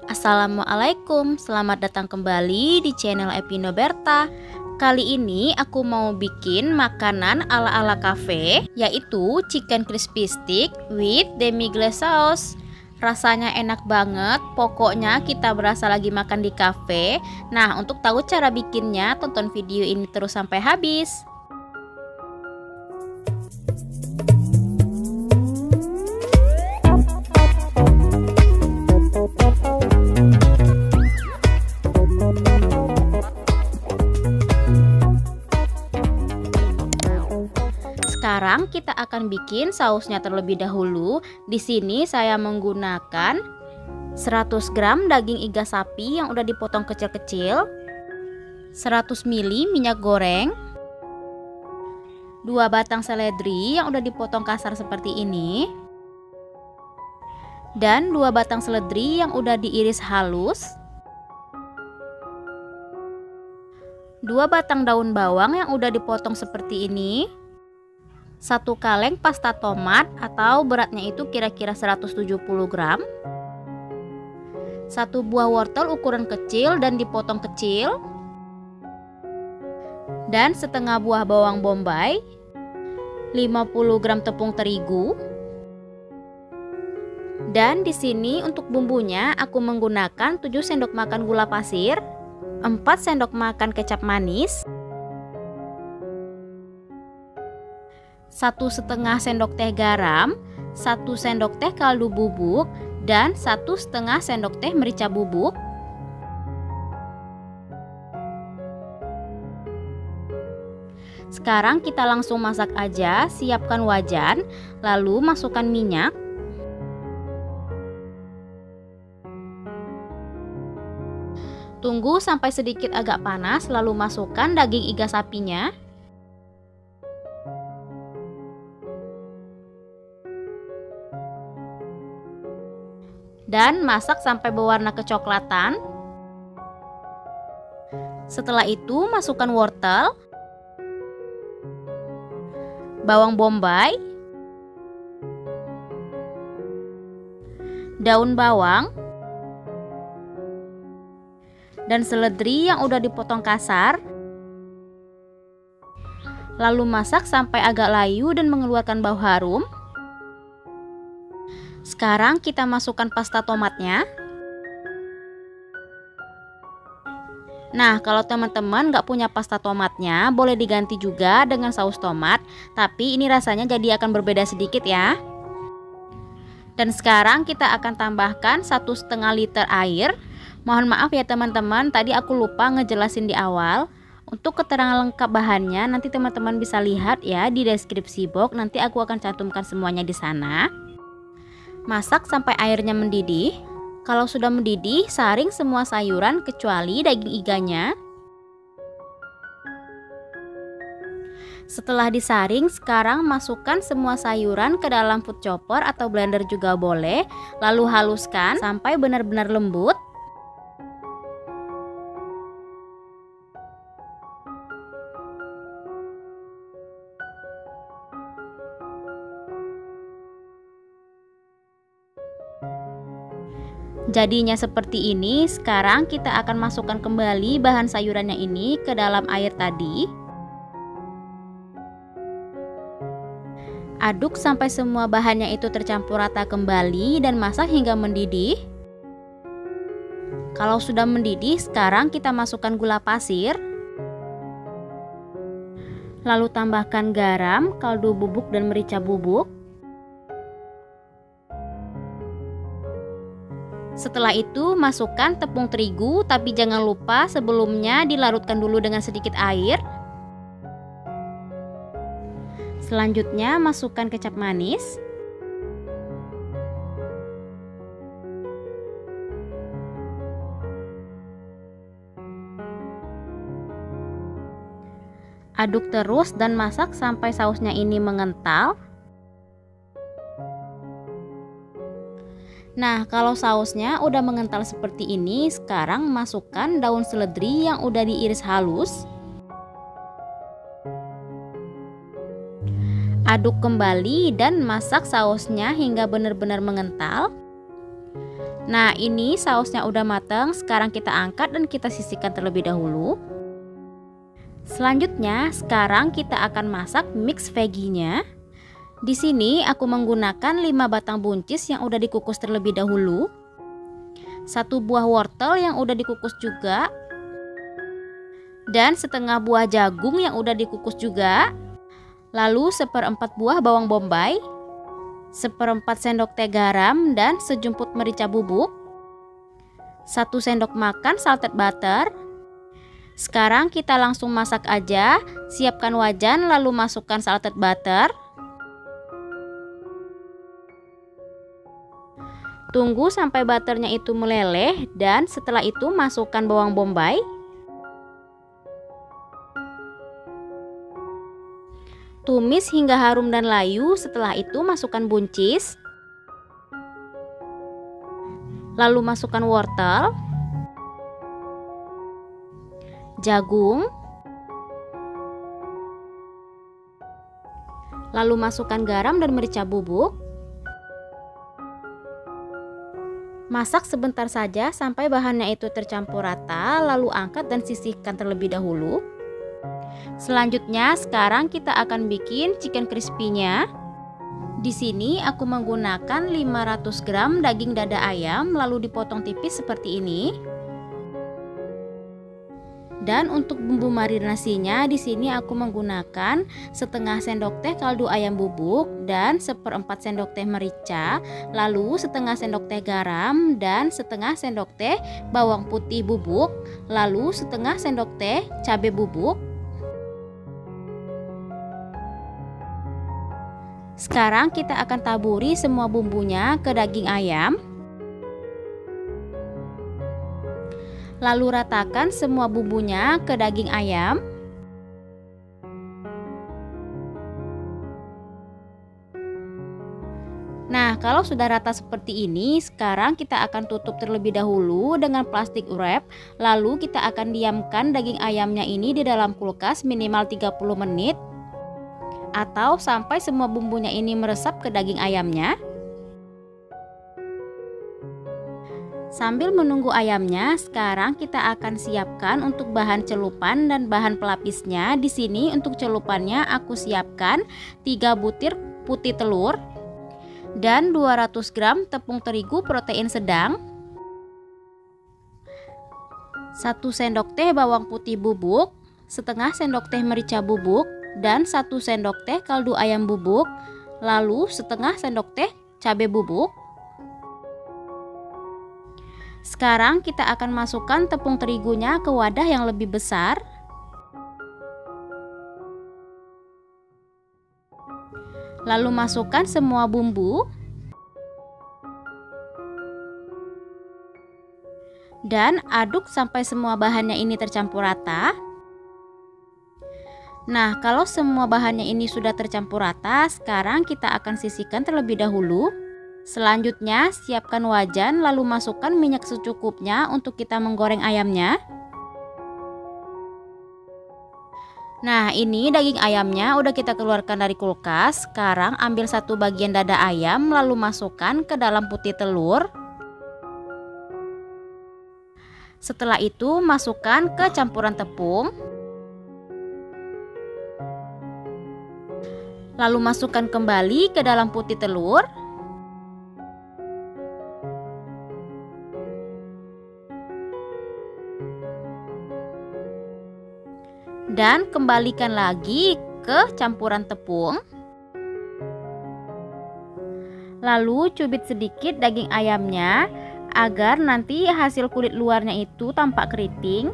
Assalamualaikum, selamat datang kembali di channel Epino Berta. Kali ini aku mau bikin makanan ala-ala cafe, yaitu chicken crispy stick with demi glace sauce. Rasanya enak banget, pokoknya kita berasa lagi makan di cafe. Nah, untuk tahu cara bikinnya, tonton video ini terus sampai habis. Sekarang kita akan bikin sausnya terlebih dahulu. Di sini saya menggunakan 100 gram daging iga sapi yang udah dipotong kecil-kecil, 100 ml minyak goreng, 2 batang seledri yang udah dipotong kasar seperti ini, dan 2 batang seledri yang udah diiris halus, 2 batang daun bawang yang udah dipotong seperti ini, 1 kaleng pasta tomat atau beratnya itu kira-kira 170 gram, 1 buah wortel ukuran kecil dan dipotong kecil, dan setengah buah bawang bombay, 50 gram tepung terigu. Dan di sini untuk bumbunya aku menggunakan 7 sendok makan gula pasir, 4 sendok makan kecap manis, 1,5 sendok teh garam, 1 sendok teh kaldu bubuk, dan 1,5 sendok teh merica bubuk. Sekarang kita langsung masak aja. Siapkan wajan, lalu masukkan minyak. Tunggu sampai sedikit agak panas, lalu masukkan daging iga sapinya. Dan masak sampai berwarna kecoklatan. Setelah itu masukkan wortel, bawang bombay, daun bawang, dan seledri yang udah dipotong kasar. Lalu masak sampai agak layu dan mengeluarkan bau harum. Sekarang kita masukkan pasta tomatnya. Nah, kalau teman-teman nggak punya pasta tomatnya, boleh diganti juga dengan saus tomat. Tapi ini rasanya jadi akan berbeda sedikit ya. Dan sekarang kita akan tambahkan 1,5 liter air. Mohon maaf ya teman-teman, tadi aku lupa ngejelasin di awal. Untuk keterangan lengkap bahannya, nanti teman-teman bisa lihat ya di deskripsi box. Nanti aku akan cantumkan semuanya di sana. Masak sampai airnya mendidih. Kalau sudah mendidih, saring semua sayuran kecuali daging iganya. Setelah disaring, sekarang masukkan semua sayuran ke dalam food chopper atau blender juga boleh. Lalu haluskan sampai benar-benar lembut. Jadinya seperti ini. Sekarang kita akan masukkan kembali bahan sayurannya ini ke dalam air tadi. Aduk sampai semua bahannya itu tercampur rata kembali dan masak hingga mendidih. Kalau sudah mendidih, sekarang kita masukkan gula pasir. Lalu tambahkan garam, kaldu bubuk dan merica bubuk. Setelah itu masukkan tepung terigu, tapi jangan lupa sebelumnya dilarutkan dulu dengan sedikit air. Selanjutnya masukkan kecap manis. Aduk terus dan masak sampai sausnya ini mengental. Nah, kalau sausnya udah mengental seperti ini, sekarang masukkan daun seledri yang udah diiris halus. Aduk kembali dan masak sausnya hingga benar-benar mengental. Nah, ini sausnya udah matang. Sekarang kita angkat dan kita sisihkan terlebih dahulu. Selanjutnya, sekarang kita akan masak mix veggie-nya. Di sini aku menggunakan 5 batang buncis yang udah dikukus terlebih dahulu. 1 buah wortel yang udah dikukus juga. Dan setengah buah jagung yang udah dikukus juga. Lalu 1/4 buah bawang bombay, 1/4 sendok teh garam dan sejumput merica bubuk, 1 sendok makan salted butter. Sekarang kita langsung masak aja. Siapkan wajan lalu masukkan salted butter. Tunggu sampai butternya itu meleleh dan setelah itu masukkan bawang bombay. Tumis hingga harum dan layu, setelah itu masukkan buncis. Lalu masukkan wortel, jagung, lalu masukkan garam dan merica bubuk. Masak sebentar saja sampai bahannya itu tercampur rata, lalu angkat dan sisihkan terlebih dahulu. Selanjutnya, sekarang kita akan bikin chicken crispy-nya. Di sini aku menggunakan 500 gram daging dada ayam lalu dipotong tipis seperti ini. Dan untuk bumbu marinasinya di sini aku menggunakan setengah sendok teh kaldu ayam bubuk dan 1/4 sendok teh merica, lalu setengah sendok teh garam dan setengah sendok teh bawang putih bubuk, lalu setengah sendok teh cabai bubuk. Sekarang kita akan taburi semua bumbunya ke daging ayam. Lalu ratakan semua bumbunya ke daging ayam. Nah, kalau sudah rata seperti ini, sekarang kita akan tutup terlebih dahulu dengan plastik wrap. Lalu kita akan diamkan daging ayamnya ini di dalam kulkas minimal 30 menit. Atau sampai semua bumbunya ini meresap ke daging ayamnya. Sambil menunggu ayamnya, sekarang kita akan siapkan untuk bahan celupan dan bahan pelapisnya. Di sini untuk celupannya aku siapkan 3 butir putih telur dan 200 gram tepung terigu protein sedang, 1 sendok teh bawang putih bubuk, setengah sendok teh merica bubuk, dan 1 sendok teh kaldu ayam bubuk, lalu setengah sendok teh cabai bubuk. Sekarang kita akan masukkan tepung terigunya ke wadah yang lebih besar. Lalu masukkan semua bumbu. Dan aduk sampai semua bahannya ini tercampur rata. Nah, kalau semua bahannya ini sudah tercampur rata, sekarang kita akan sisihkan terlebih dahulu. Selanjutnya, siapkan wajan lalu masukkan minyak secukupnya untuk kita menggoreng ayamnya. Nah, ini daging ayamnya udah kita keluarkan dari kulkas. Sekarang ambil 1 bagian dada ayam lalu masukkan ke dalam putih telur. Setelah itu masukkan ke campuran tepung. Lalu masukkan kembali ke dalam putih telur. Dan kembalikan lagi ke campuran tepung. Lalu cubit sedikit daging ayamnya agar nanti hasil kulit luarnya itu tampak keriting.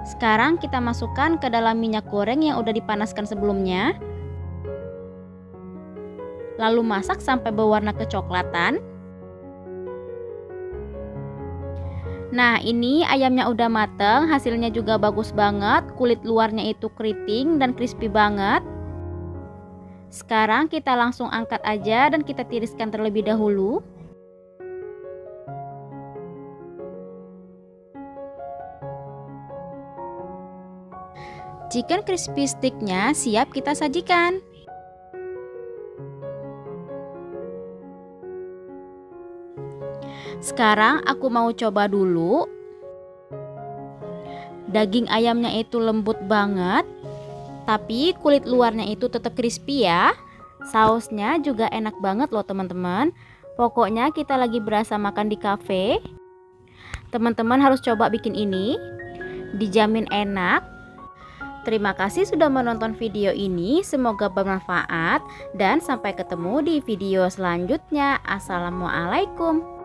Sekarang kita masukkan ke dalam minyak goreng yang udah dipanaskan sebelumnya. Lalu masak sampai berwarna kecoklatan. Nah, ini ayamnya udah mateng, hasilnya juga bagus banget, kulit luarnya itu keriting dan crispy banget. Sekarang kita langsung angkat aja dan kita tiriskan terlebih dahulu. Chicken crispy sticknya siap kita sajikan. Sekarang aku mau coba dulu. Daging ayamnya itu lembut banget, tapi kulit luarnya itu tetap crispy ya. Sausnya juga enak banget loh teman-teman. Pokoknya kita lagi berasa makan di cafe. Teman-teman harus coba bikin ini, dijamin enak. Terima kasih sudah menonton video ini, semoga bermanfaat dan sampai ketemu di video selanjutnya. Assalamualaikum.